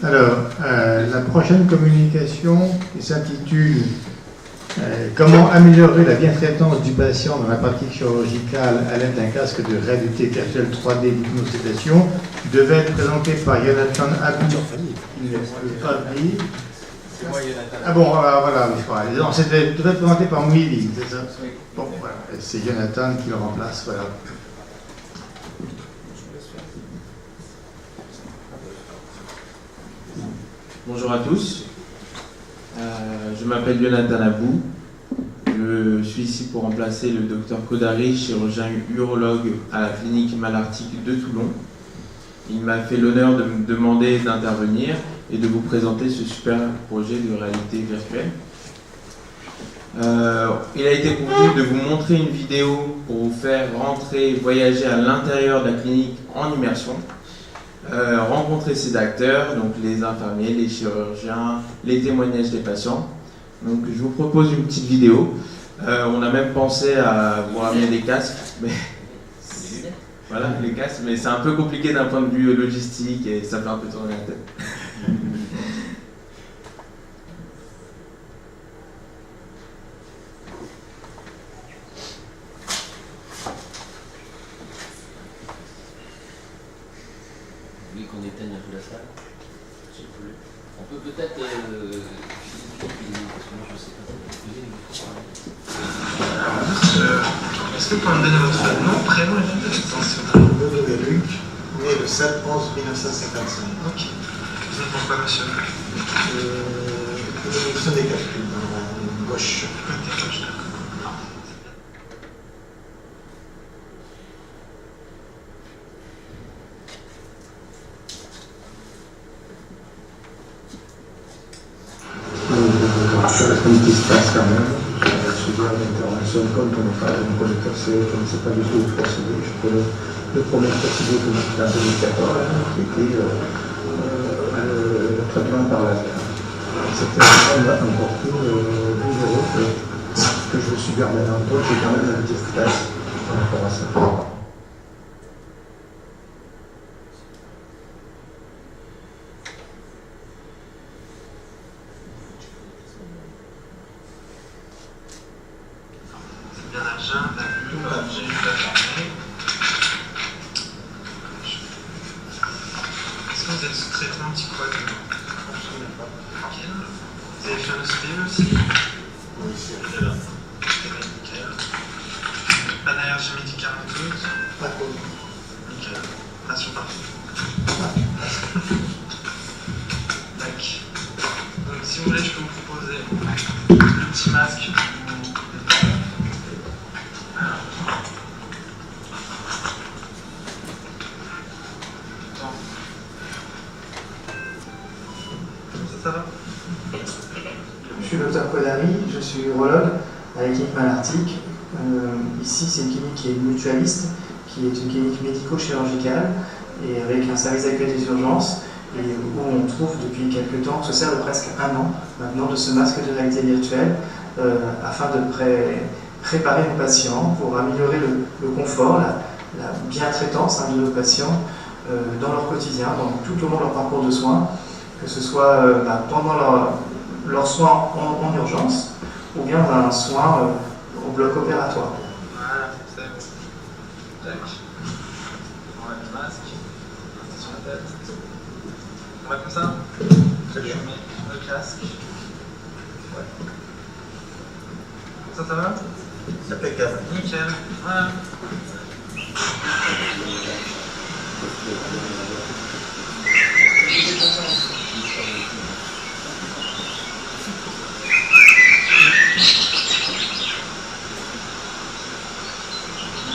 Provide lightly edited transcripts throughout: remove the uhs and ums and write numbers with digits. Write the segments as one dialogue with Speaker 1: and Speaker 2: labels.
Speaker 1: Alors, la prochaine communication qui s'intitule Comment améliorer la bientraitance du patient dans la pratique chirurgicale à l'aide d'un casque de réalité virtuelle 3D d'hypnosédation devait être présentée par Jonathan Abou. Il ne peut pas venir. Ah bon, voilà, non, c'était devait être présenté par Mouili, c'est ça? Bon, voilà, c'est Jonathan qui le remplace, voilà.
Speaker 2: Bonjour à tous, je m'appelle Jonathan Abou, je suis ici pour remplacer le docteur Kodari, chirurgien urologue à la clinique Malartic de Toulon. Il m'a fait l'honneur de me demander d'intervenir et de vous présenter ce super projet de réalité virtuelle. Il a été convenu de vous montrer une vidéo pour vous faire rentrer, voyager à l'intérieur de la clinique en immersion. Rencontrer ces acteurs, donc les infirmiers, les chirurgiens, les témoignages des patients. Donc je vous propose une petite vidéo. On a même pensé à vous ramener des casques, mais voilà, les casques, mais c'est un peu compliqué d'un point de vue logistique et ça fait un peu tourner la tête.
Speaker 3: Qu'on éteigne un peu la salle. On peut peut-être parce que moi je sais pas.
Speaker 4: Est-ce que vous pouvez me donner votre nom, prénom et date de naissance?
Speaker 1: Benoît Luc, né le 7/11/1955.
Speaker 4: Ok. Vous êtes pourquoi, monsieur?
Speaker 1: Nous sommes des calculs dans la gauche.
Speaker 4: Ok, gauche, d'accord.
Speaker 1: Ce qui se passe quand même, j'ai suivi l'intervention comme on parle d'un projecteur C, je ne sais pas du tout le procédé. Je peux le premier procédé que j'ai fait en 2014, qui était le traitement par laser. C'était encore plus douloureux que je suis gardé dans le dos. J'ai quand même un petit stress par rapport à ça.
Speaker 4: Est-ce que vous êtes sous traitement anticoagulant? Ok. Vous avez fait un OCD aussi?
Speaker 1: Oui, c'est là.
Speaker 4: Nickel. Pas d'allergie médicamenteuse?
Speaker 1: Pas trop.
Speaker 4: Nickel. Ration parfaite. Tac. Donc si vous voulez, je peux vous proposer le petit masque. Ça va?
Speaker 5: Je suis le docteur Kodari, je suis urologue à la clinique Malartic. Ici, c'est une clinique qui est mutualiste, qui est une clinique médico-chirurgicale et avec un service d'accueil des urgences et où on trouve depuis quelques temps, ça sert de presque un an maintenant, de ce masque de réalité virtuelle afin de préparer nos patients pour améliorer le confort, la bien-traitance de nos patients dans leur quotidien, tout au long de leur parcours de soins, que ce soit pendant leurs soins en urgence ou bien un soin au bloc opératoire.
Speaker 4: Voilà, c'est bon. Tac. On va le masque. Restez sur la tête. On va comme ça?
Speaker 1: Très bien.
Speaker 4: Je mets le casque. Ouais. Ça va?
Speaker 1: Impeccable.
Speaker 4: Nickel. Voilà.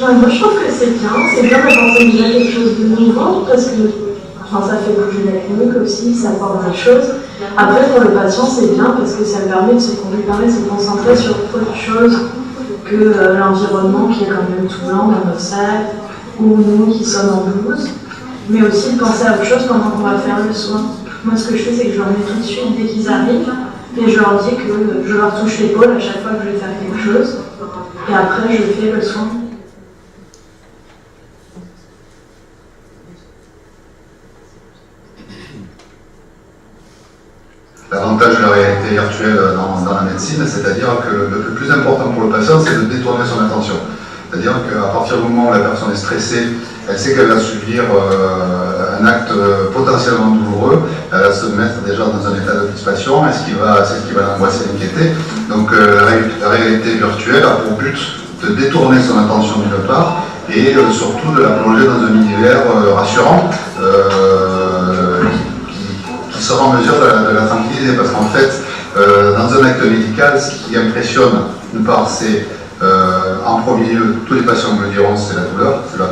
Speaker 6: Moi je trouve que c'est bien d'apporter déjà quelque chose de nouveau parce que ça fait bouger la clinique aussi, ça apporte des choses. Après pour le patient c'est bien parce que ça lui permet de se concentrer sur autre chose que l'environnement qui est quand même tout blanc dans notre salle ou nous qui sommes en blouse, mais aussi de penser à autre chose pendant qu'on va faire le soin. Moi ce que je fais c'est que je leur mets tout de suite dès qu'ils arrivent et je leur dis que je leur touche l'épaule à chaque fois que je vais faire quelque chose et après je fais le soin.
Speaker 7: l'avantage de la réalité virtuelle dans la médecine, c'est-à-dire que le plus important pour le patient, c'est de détourner son attention. C'est-à-dire qu'à partir du moment où la personne est stressée, elle sait qu'elle va subir un acte potentiellement douloureux, elle va se mettre déjà dans un état de crispation, et c'est ce qui va l'angoisser et l'inquiéter. Donc la réalité virtuelle a pour but de détourner son attention d'une part, et surtout de la plonger dans un univers rassurant, qui sera en mesure de la tranquilliser. Parce qu'en fait, dans un acte médical, ce qui impressionne, d'une part, c'est en premier lieu, tous les patients me le diront, c'est la douleur, c'est la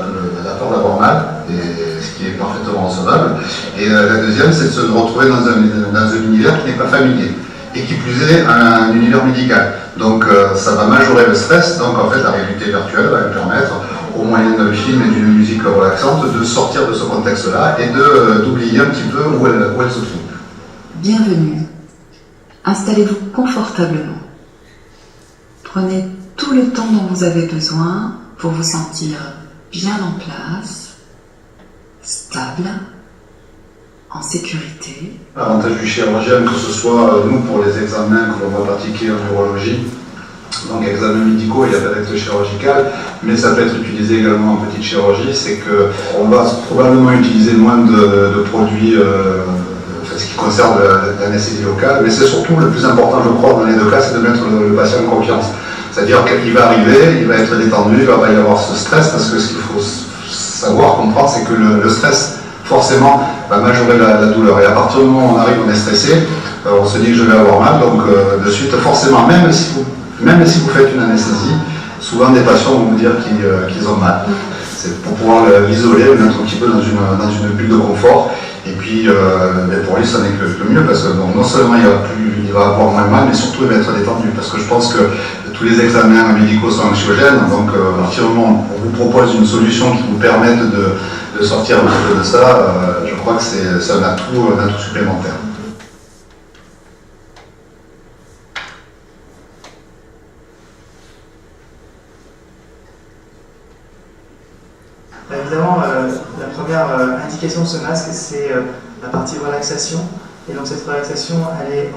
Speaker 7: peur d'avoir mal, et ce qui est parfaitement recevable. Et la deuxième, c'est de se retrouver dans un univers qui n'est pas familier, et qui plus est un univers médical. Donc ça va majorer le stress, donc en fait la réalité virtuelle va lui permettre, au moyen d'un film et d'une musique relaxante, de sortir de ce contexte-là et d'oublier un petit peu où elle se trouve.
Speaker 8: Bienvenue. Installez-vous confortablement. Prenez tout le temps dont vous avez besoin pour vous sentir bien en place, stable, en sécurité.
Speaker 7: L'avantage du chirurgien, que ce soit nous pour les examens que l'on va pratiquer en neurologie, donc examens médicaux, il n'y a pas d'acte chirurgical, mais ça peut être utilisé également en petite chirurgie, c'est qu'on va probablement utiliser moins de produits, ce qui concerne l'anesthésie locale, mais c'est surtout le plus important, je crois, dans les deux cas, c'est de mettre le patient en confiance. C'est-à-dire qu'il va arriver, il va être détendu, il ne va pas y avoir ce stress, parce que ce qu'il faut savoir, comprendre, c'est que le stress, forcément, va majorer la douleur. Et à partir du moment où on arrive, on est stressé, on se dit que je vais avoir mal, donc de suite, forcément, même si vous faites une anesthésie, souvent des patients vont vous dire qu'ils ont mal. C'est pour pouvoir l'isoler, le mettre un petit peu dans une bulle de confort. Et puis, pour lui, ça n'est que le mieux, parce que non seulement il va avoir moins mal, mais surtout il va être détendu. Parce que je pense que tous les examens médicaux sont anxiogènes, donc à partir du moment où on vous propose une solution qui vous permette de sortir un petit peu de ça, je crois que c'est un atout supplémentaire.
Speaker 5: Évidemment, la première indication de ce masque, c'est la partie relaxation. Et donc cette relaxation, elle est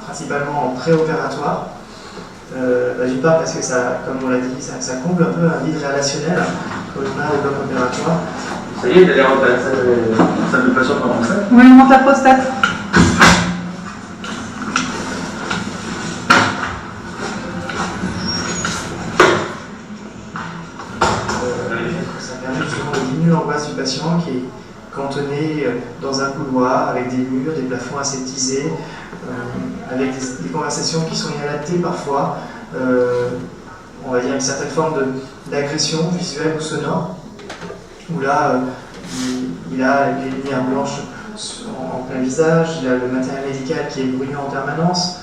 Speaker 5: principalement en préopératoire. D'une part parce que ça, comme on l'a dit, ça comble un peu un vide relationnel que l'on a au bloc opératoire.
Speaker 4: Ça y est, d'aller en salle de patient pendant ça.
Speaker 9: Oui, on monte la prostate.
Speaker 5: Ça permet justement de diminuer l'angoisse du patient qui est cantonné dans un couloir avec des murs, des plafonds aseptisés, avec des conversations qui sont inadaptées parfois, on va dire une certaine forme d'agression visuelle ou sonore, où là, il a les lumières blanches en plein visage, il a le matériel médical qui est bruyant en permanence,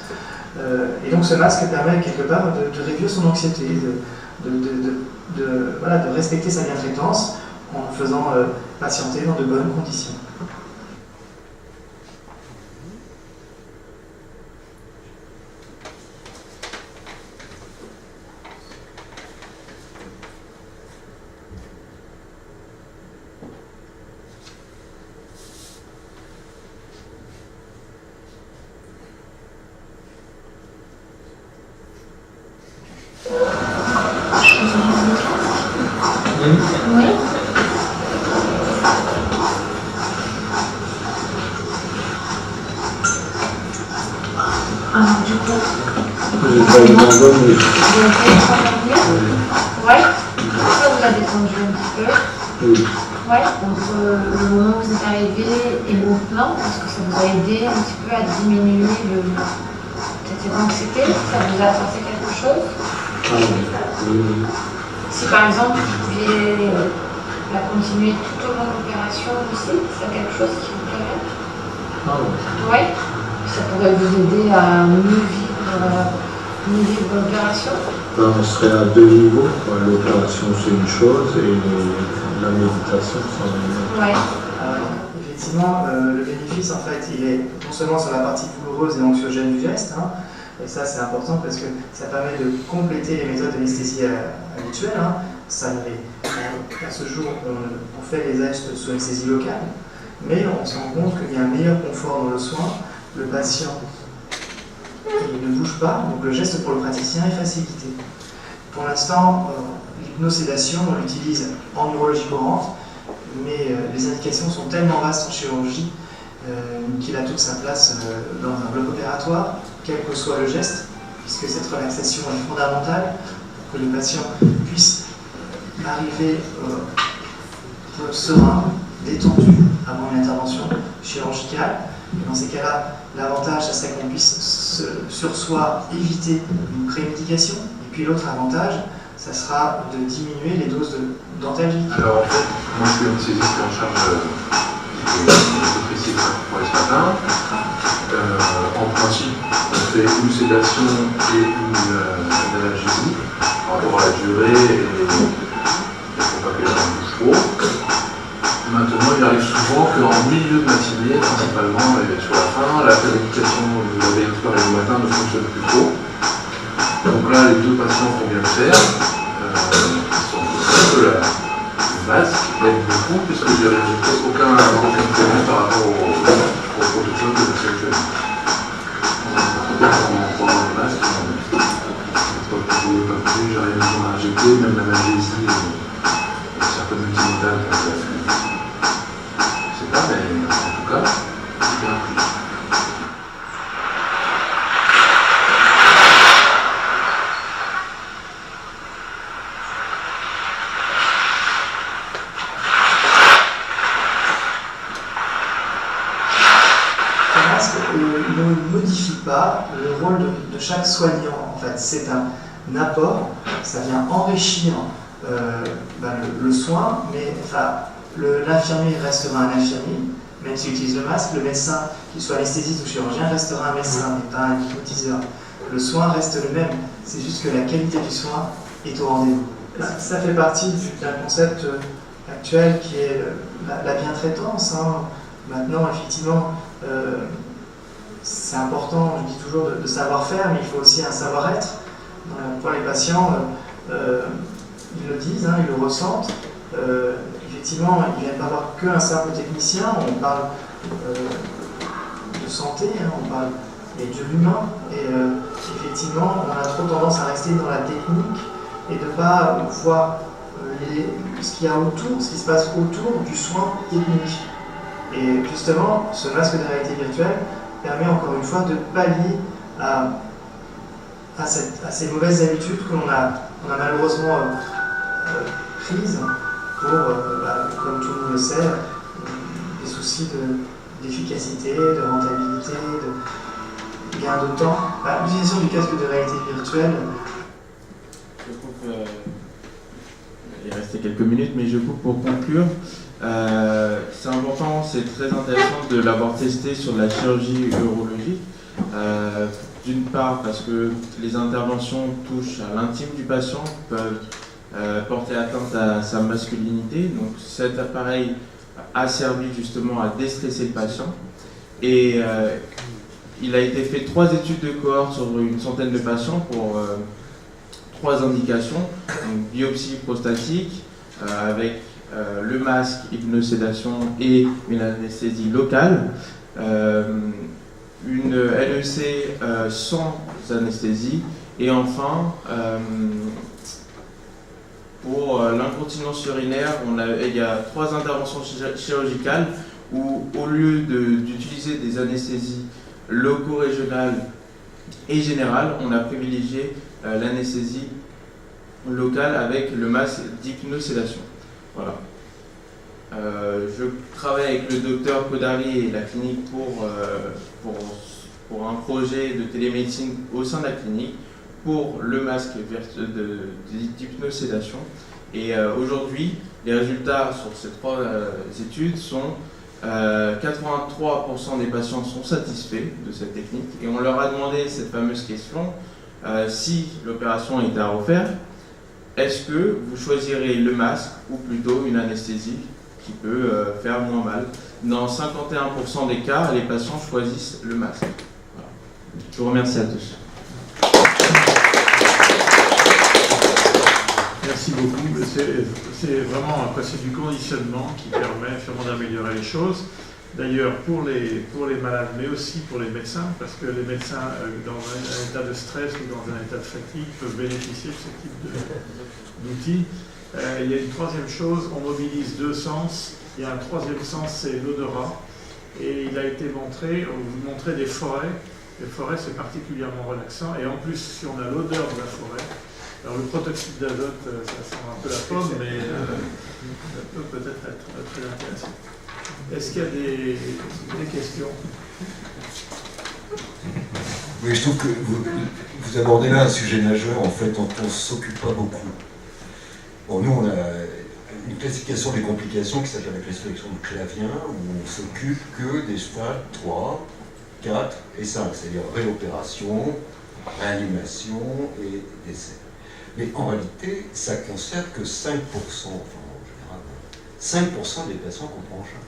Speaker 5: et donc ce masque permet quelque part de réduire son anxiété, de respecter sa bientraitance en le faisant patienter dans de bonnes conditions.
Speaker 6: Oui. Du coup,
Speaker 10: J'ai pas eu mon bon, mais
Speaker 6: vous avez fait ouais. Ça vous a détendu un petit peu.
Speaker 10: oui.
Speaker 6: Ouais. Donc le moment où vous êtes arrivé et le plan, est-ce que ça vous a aidé un petit peu à diminuer cette anxiété? Ça vous a apporté quelque chose?
Speaker 10: Ah oui.
Speaker 6: Si par exemple vous pouviez la continuer tout au long de l'opération aussi, c'est quelque chose qui vous plairait?
Speaker 10: Ah oui.
Speaker 6: Ouais. Ça pourrait vous aider à mieux vivre l'opération?
Speaker 10: On serait à deux niveaux. L'opération, c'est une chose, et la méditation, c'en est une autre.
Speaker 6: Ouais.
Speaker 5: Effectivement, le bénéfice, en fait, il est non seulement sur la partie douloureuse et anxiogène du geste, et ça c'est important parce que ça permet de compléter les méthodes d'anesthésie habituelles. À ce jour, on fait les gestes sous anesthésie locale, mais on se rend compte qu'il y a un meilleur confort dans le soin. Le patient il ne bouge pas, donc le geste pour le praticien est facilité. Pour l'instant, l'hypnosédation, on l'utilise en neurologie courante, mais les indications sont tellement vastes en chirurgie qu'il a toute sa place dans un bloc opératoire, quel que soit le geste, puisque cette relaxation est fondamentale pour que le patient puisse arriver serein, détendu avant une intervention chirurgicale. Et dans ces cas-là, l'avantage, ça serait qu'on puisse sur soi éviter une prémédication. Et puis l'autre avantage, ça sera de diminuer les doses d'antalgiques.
Speaker 9: Alors en fait, moi je suis anesthésiste en charge de précis pour ce matin. En principe, on fait une sédation et une analgésie par rapport à la durée et il ne faut pas que les gens bougent trop. Maintenant, il arrive souvent qu'en milieu de matinée, principalement, et sur la fin, la prémédication, vous l'avez exploré le matin, ne fonctionne plus trop. Donc là, les deux patients font bien le faire. Le masque aide beaucoup puisque je n'ai presque aucun problème par rapport au protocole de l'actuel. En prenant le masque, pas plus, j'arrive à injecter, même l'analgésie et certaines multimodales. Je sais pas, mais en tout cas, c'est bien plus.
Speaker 5: Ne modifie pas le rôle de chaque soignant. En fait, c'est un apport, ça vient enrichir le soin, mais enfin, l'infirmier restera un infirmier, même s'il utilise le masque, le médecin, qu'il soit anesthésiste ou chirurgien, restera un médecin, mais pas un hypnotiseur. Le soin reste le même, c'est juste que la qualité du soin est au rendez-vous. Ça fait partie d'un concept actuel qui est la bientraitance. Maintenant, effectivement, c'est important, je dis toujours, de savoir faire, mais il faut aussi un savoir-être. Pour les patients, ils le disent, ils le ressentent. Effectivement, ils ne viennent pas voir qu'un simple technicien, on parle de santé, on parle de l'humain, et effectivement, on a trop tendance à rester dans la technique et de ne pas voir ce qu'il y a autour, ce qui se passe autour du soin technique. Et justement, ce masque de réalité virtuelle permet encore une fois de pallier à ces mauvaises habitudes que l'on a malheureusement prises pour, comme tout le monde le sait, des soucis d'efficacité, de rentabilité, de gain de temps. L'utilisation du casque de réalité virtuelle.
Speaker 2: Je coupe, il restait quelques minutes, mais je coupe pour conclure. C'est important, c'est très intéressant de l'avoir testé sur la chirurgie urologique. D'une part parce que les interventions touchent à l'intime du patient, peuvent porter atteinte à sa masculinité. Donc cet appareil a servi justement à déstresser le patient. Et il a été fait 3 études de cohorte sur une centaine de patients pour 3 indications. Donc, biopsie prostatique avec le masque, hypnosédation et une anesthésie locale, une LEC sans anesthésie, et enfin pour l'incontinence urinaire, il y a 3 interventions chirurgicales où au lieu d'utiliser des anesthésies loco-régionales et générales, on a privilégié l'anesthésie locale avec le masque d'hypnosédation. Voilà. Je travaille avec le docteur Kodari et la clinique pour un projet de télémédecine au sein de la clinique pour le masque d'hypnosédation. Et aujourd'hui, les résultats sur ces 3 études sont 83% des patients sont satisfaits de cette technique. Et on leur a demandé cette fameuse question, si l'opération était à refaire, est-ce que vous choisirez le masque ou plutôt une anesthésie qui peut faire moins mal? Dans 51% des cas, les patients choisissent le masque. Voilà. Je vous remercie à tous.
Speaker 11: Merci beaucoup. C'est vraiment du conditionnement qui permet vraiment d'améliorer les choses. D'ailleurs, pour les malades, mais aussi pour les médecins, parce que les médecins, dans un état de stress ou dans un état de fatigue, peuvent bénéficier de ce type d'outils. Il y a une troisième chose, on mobilise deux sens. Il y a un troisième sens, c'est l'odorat. Et il a été montré, on vous montrait des forêts. Les forêts, c'est particulièrement relaxant. Et en plus, si on a l'odeur de la forêt, alors le protoxyde d'azote, ça sent un peu la pomme, mais ça peut peut-être être très intéressant. Est-ce qu'il y a des questions?
Speaker 12: Oui, je trouve que vous abordez là un sujet majeur, en fait, dont on ne s'occupe pas beaucoup. Bon, nous, on a une classification des complications qui s'appelle la classification de Clavien, où on s'occupe que des stades 3, 4 et 5, c'est-à-dire réopération, réanimation et décès. Mais en réalité, ça ne concerne que 5%, enfin en général, 5% des patients qu'on prend en charge.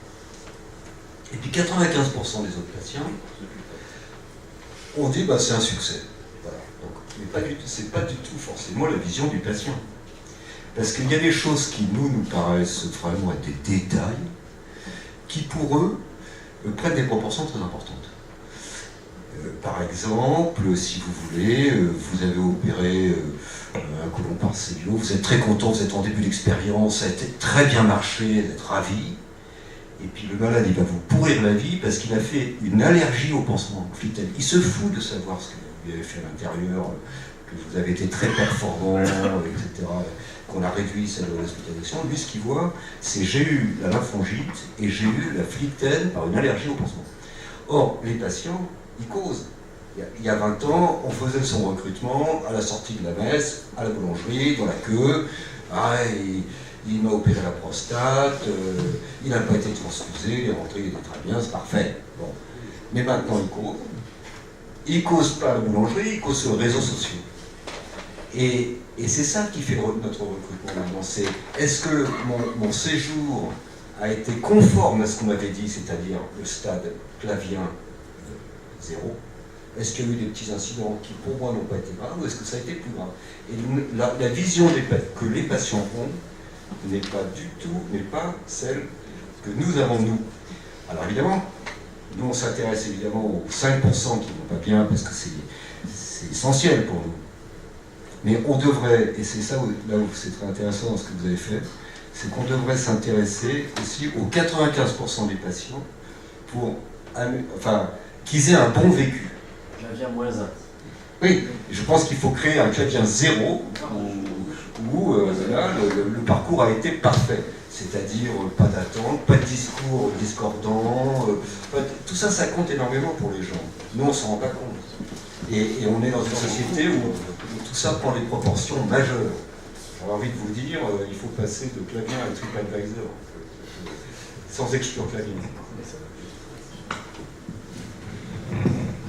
Speaker 12: Et puis 95% des autres patients, on dit bah, c'est un succès. Voilà. Donc, mais c'est pas du tout forcément la vision du patient. Parce qu'il y a des choses qui nous paraissent vraiment être des détails, qui pour eux prennent des proportions très importantes. Par exemple, si vous voulez, vous avez opéré un côlon par cellulose, vous êtes très content, vous êtes en début d'expérience, ça a été très bien marché, vous êtes ravi. Et puis le malade, il va vous pourrir la vie parce qu'il a fait une allergie au pansement. Il se fout de savoir ce que vous avez fait à l'intérieur, que vous avez été très performant, etc., qu'on a réduit celle de l'hospitalisation. Lui, ce qu'il voit, c'est j'ai eu la lymphangite et j'ai eu la phlyctène par une allergie au pansement. Or, les patients, ils causent. Il y a 20 ans, on faisait son recrutement à la sortie de la messe, à la boulangerie, dans la queue. Ah, il m'a opéré la prostate, il n'a pas été transfusé, il est rentré, il était très bien, c'est parfait. Bon. Mais maintenant, il ne cause pas à la boulangerie, il cause sur les réseaux sociaux. Et c'est ça qui fait notre recrutement maintenant. C'est est-ce que mon séjour a été conforme à ce qu'on m'avait dit, c'est-à-dire le stade clavien 0? Est-ce qu'il y a eu des petits incidents qui pour moi n'ont pas été graves ou est-ce que ça a été plus grave? Et la vision que les patients ont n'est pas celle que nous avons nous. Alors évidemment, nous on s'intéresse évidemment aux 5% qui ne vont pas bien parce que c'est essentiel pour nous. Mais on devrait, et c'est ça là où c'est très intéressant dans ce que vous avez fait, c'est qu'on devrait s'intéresser aussi aux 95% des patients pour qu'ils aient un bon vécu.
Speaker 3: Clavien -1.
Speaker 12: Oui, je pense qu'il faut créer un Clavien 0 où là, le parcours a été parfait. C'est-à-dire pas d'attente, pas de discours discordant, tout ça, ça compte énormément pour les gens. Nous, on ne s'en rend pas compte. Et on est dans une société où tout ça prend des proportions majeures. J'aurais envie de vous dire, il faut passer de Clavien à TripAdvisor, sans exclure Clavien.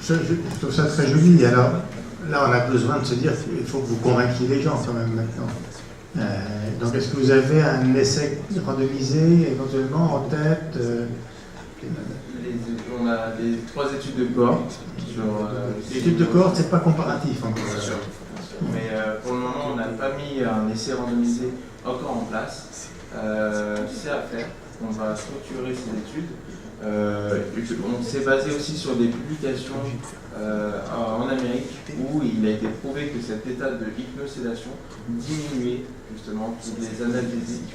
Speaker 1: Je trouve ça très joli. Alors là, on a besoin de se dire qu'il faut que vous convainquiez les gens quand même maintenant. Donc, est-ce que vous avez un essai randomisé éventuellement en tête
Speaker 2: On a les 3 études de cohorte.
Speaker 1: Les études de cohorte, c'est pas comparatif encore.
Speaker 2: C'est sûr. Mais pour le moment, on n'a pas mis un essai randomisé encore en place. C'est à faire. On va structurer ces études. On s'est basé aussi sur des publications en Amérique où il a été prouvé que cet état de hypnosédation diminuait justement les analgésiques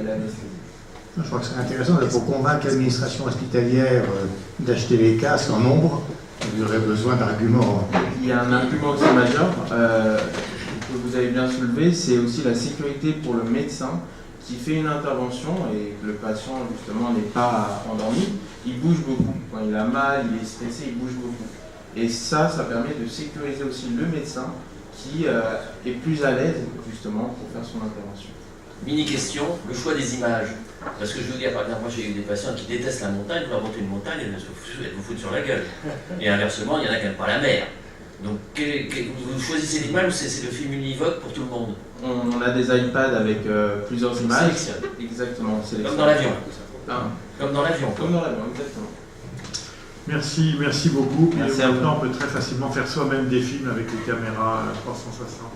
Speaker 2: et l'anesthésie.
Speaker 1: Je crois que c'est intéressant pour convaincre l'administration hospitalière d'acheter les casques en nombre. Vous aurez besoin d'arguments.
Speaker 2: Il y a un argument aussi majeur que vous avez bien soulevé, c'est aussi la sécurité pour le médecin qui fait une intervention et que le patient justement n'est pas endormi, il bouge beaucoup. Quand il a mal, il est stressé, il bouge beaucoup. Et ça permet de sécuriser aussi le médecin qui est plus à l'aise justement pour faire son intervention.
Speaker 3: Mini question, le choix des images. Parce que je veux dire, par exemple, moi j'ai eu des patients qui détestent la montagne, vous leur montez une montagne et elles vous foutent sur la gueule. Et inversement, il y en a qui n'aiment pas la mer. Donc vous choisissez l'image ou c'est le film univoque pour tout le monde?
Speaker 2: On a des iPads avec plusieurs images. Exactement.
Speaker 3: Comme dans l'avion.
Speaker 2: Comme dans l'avion.
Speaker 3: Comme dans l'avion,
Speaker 2: exactement.
Speaker 11: Merci beaucoup.
Speaker 2: Merci
Speaker 11: et maintenant, on peut très facilement faire soi-même des films avec les caméras 360.